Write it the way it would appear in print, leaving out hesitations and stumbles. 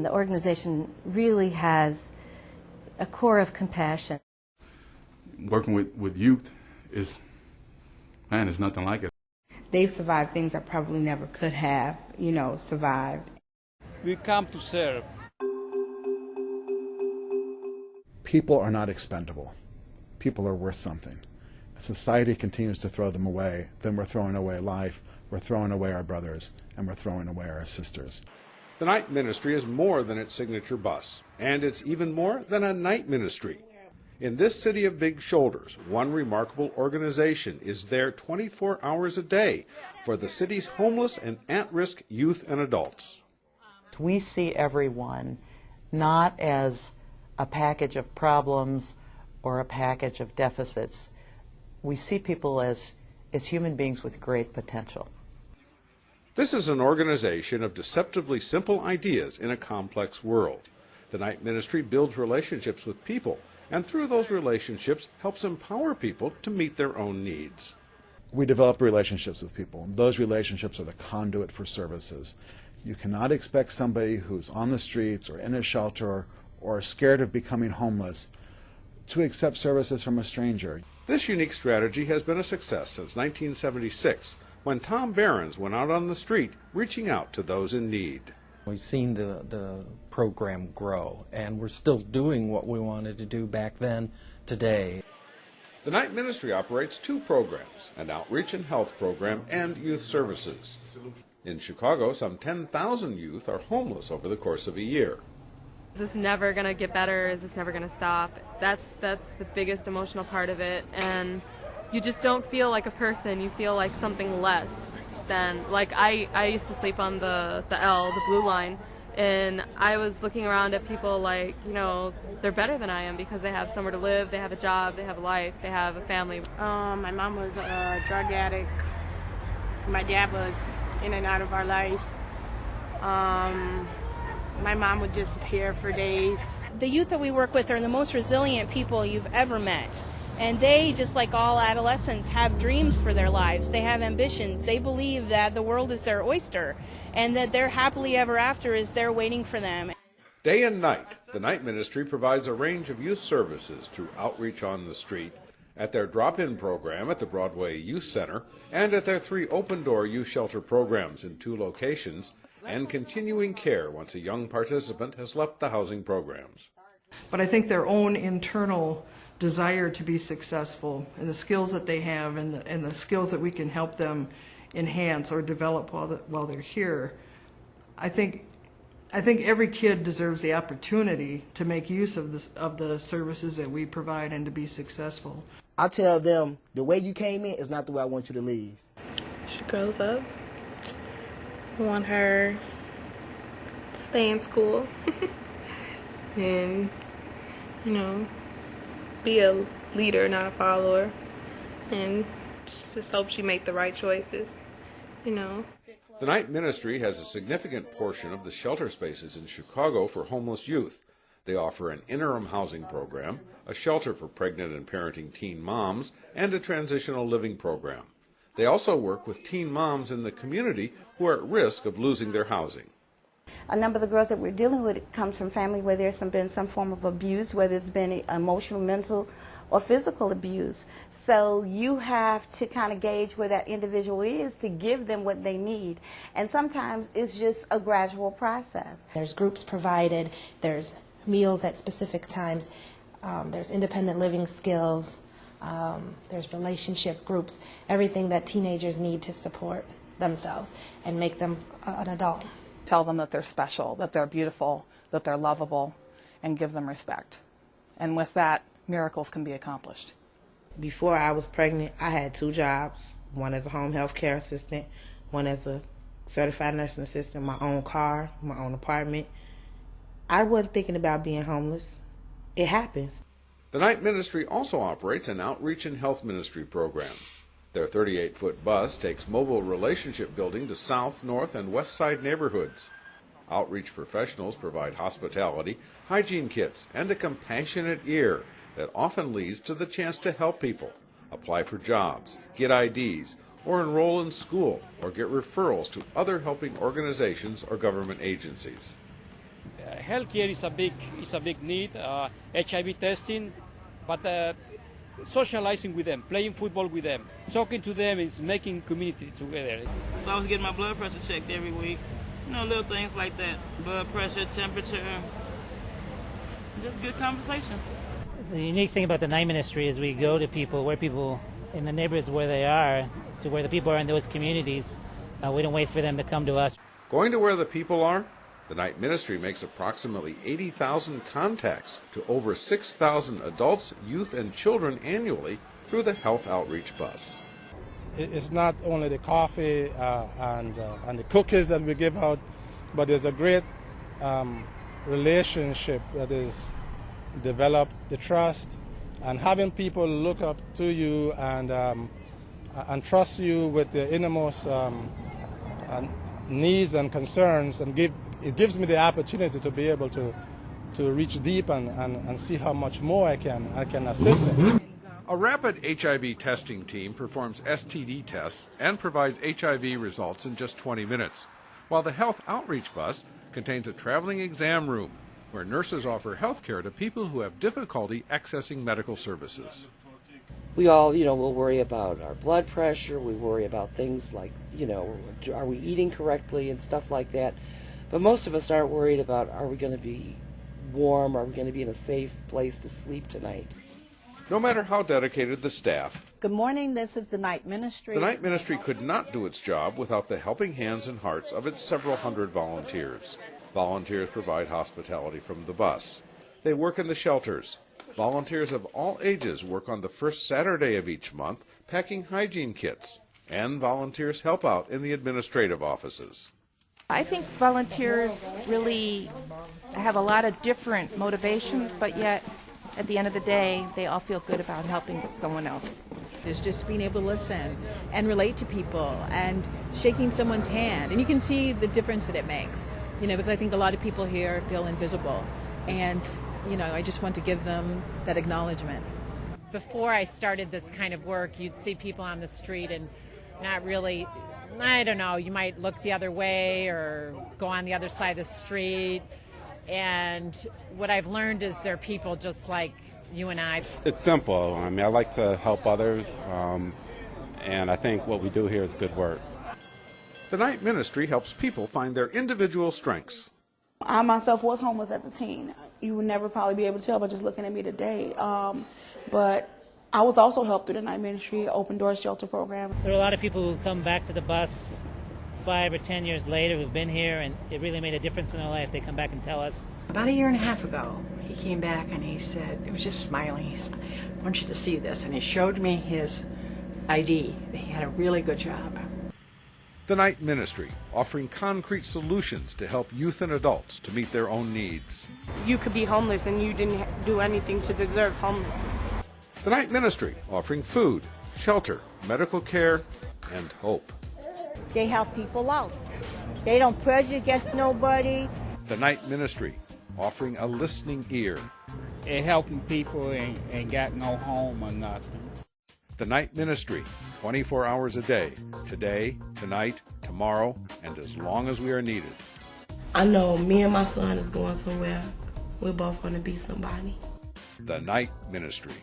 The organization really has a core of compassion. Working with youth is, man, it's nothing like it. They've survived things I probably never could have, survived. We come to serve. People are not expendable. People are worth something. If society continues to throw them away, then we're throwing away life, we're throwing away our brothers, and we're throwing away our sisters. The night ministry is more than its signature bus, and it's even more than a night ministry. In this city of big shoulders, one remarkable organization is there 24 hours a day for the city's homeless and at-risk youth and adults. We see everyone not as a package of problems or a package of deficits. We see people as human beings with great potential. This is an organization of deceptively simple ideas in a complex world. The night ministry builds relationships with people, and through those relationships helps empower people to meet their own needs. We develop relationships with people. Those relationships are the conduit for services. You cannot expect somebody who's on the streets or in a shelter or scared of becoming homeless to accept services from a stranger. This unique strategy has been a success since 1976, when Tom Behrens went out on the street reaching out to those in need. We've seen the program grow, and we're still doing what we wanted to do back then today. The night ministry operates two programs, an outreach and health program and youth services. In Chicago, some 10,000 youth are homeless over the course of a year. Is this never going to get better? Is this never going to stop? That's the biggest emotional part of it, and you just don't feel like a person. You feel like something less than, like I used to sleep on the blue line, and I was looking around at people like, they're better than I am because they have somewhere to live, they have a job, they have a life, they have a family. My mom was a drug addict. My dad was in and out of our lives. My mom would disappear for days. The youth that we work with are the most resilient people you've ever met. And they, just like all adolescents, have dreams for their lives. They have ambitions. They believe that the world is their oyster and that their happily ever after is there waiting for them. Day and night, the night ministry provides a range of youth services through outreach on the street, at their drop-in program at the Broadway Youth Center, and at their 3 open-door youth shelter programs in 2 locations, and continuing care once a young participant has left the housing programs. But I think their own internal desire to be successful and the skills that they have and the skills that we can help them enhance or develop while they're here, I think every kid deserves the opportunity to make use of the services that we provide and to be successful. I tell them, the way you came in is not the way I want you to leave. She grows up. I want her to stay in school and, be a leader, not a follower, and just hope she make the right choices, The night ministry has a significant portion of the shelter spaces in Chicago for homeless youth. They offer an interim housing program, a shelter for pregnant and parenting teen moms, and a transitional living program. They also work with teen moms in the community who are at risk of losing their housing. A number of the girls that we're dealing with comes from family where there's been some form of abuse, whether it's been emotional, mental, or physical abuse. So you have to kind of gauge where that individual is to give them what they need. And sometimes it's just a gradual process. There's groups provided, there's meals at specific times, there's independent living skills, there's relationship groups, everything that teenagers need to support themselves and make them an adult. Tell them that they're special, that they're beautiful, that they're lovable, and give them respect. And with that, miracles can be accomplished. Before I was pregnant, I had 2 jobs, one as a home health care assistant, one as a certified nursing assistant, my own car, my own apartment. I wasn't thinking about being homeless. It happens. The night ministry also operates an outreach and health ministry program. Their 38-foot bus takes mobile relationship building to South, North, and West Side neighborhoods. Outreach professionals provide hospitality, hygiene kits, and a compassionate ear that often leads to the chance to help people, apply for jobs, get IDs, or enroll in school, or get referrals to other helping organizations or government agencies. healthcare is a big need. HIV testing, but socializing with them, playing football with them, talking to them is making community together. So I was getting my blood pressure checked every week. You know, little things like that. Blood pressure, temperature, just good conversation. The unique thing about the night ministry is we go to people in the neighborhoods where they are, to where the people are in those communities. We don't wait for them to come to us. Going to where the people are, the night ministry makes approximately 80,000 contacts to over 6,000 adults, youth, and children annually through the Health Outreach Bus. It's not only the coffee and the cookies that we give out, but there's a great relationship that is developed, the trust, and having people look up to you and trust you with their innermost needs and concerns, and it gives me the opportunity to be able to reach deep and see how much more I can assist them. A rapid HIV testing team performs STD tests and provides HIV results in just 20 minutes, while the Health Outreach Bus contains a traveling exam room where nurses offer health care to people who have difficulty accessing medical services. We all, will worry about our blood pressure. We worry about things like, are we eating correctly and stuff like that. But most of us aren't worried about, are we going to be warm? Are we going to be in a safe place to sleep tonight? No matter how dedicated the staff, Good morning, this is the night ministry. the night ministry could not do its job without the helping hands and hearts of its several hundred volunteers. Volunteers provide hospitality from the bus. They work in the shelters. Volunteers of all ages work on the first Saturday of each month packing hygiene kits. And volunteers help out in the administrative offices. I think volunteers really have a lot of different motivations, but yet at the end of the day, they all feel good about helping someone else. It's just being able to listen and relate to people and shaking someone's hand. And you can see the difference that it makes, because I think a lot of people here feel invisible. And, I just want to give them that acknowledgement. Before I started this kind of work, you'd see people on the street and not really, I don't know, you might look the other way or go on the other side of the street. And what I've learned is they're people just like you and I. It's simple. I like to help others, and I think what we do here is good work. The night ministry helps people find their individual strengths. I myself was homeless as a teen. You would never probably be able to tell by just looking at me today. But I was also helped through the night ministry, Open Doors Shelter Program. There are a lot of people who come back to the bus 5 or 10 years later who've been here, and it really made a difference in their life. They come back and tell us. About a year and a half ago, he came back and he said, it was just smiling, he said, I want you to see this. And he showed me his ID. He had a really good job. The night ministry, offering concrete solutions to help youth and adults to meet their own needs. You could be homeless and you didn't do anything to deserve homelessness. The night ministry, offering food, shelter, medical care, and hope. They help people out. They don't prejudice nobody. The night ministry, offering a listening ear. And helping people ain't got no home or nothing. The night ministry, 24 hours a day, today, tonight, tomorrow, and as long as we are needed. I know me and my son is going somewhere. We're both going to be somebody. The night ministry.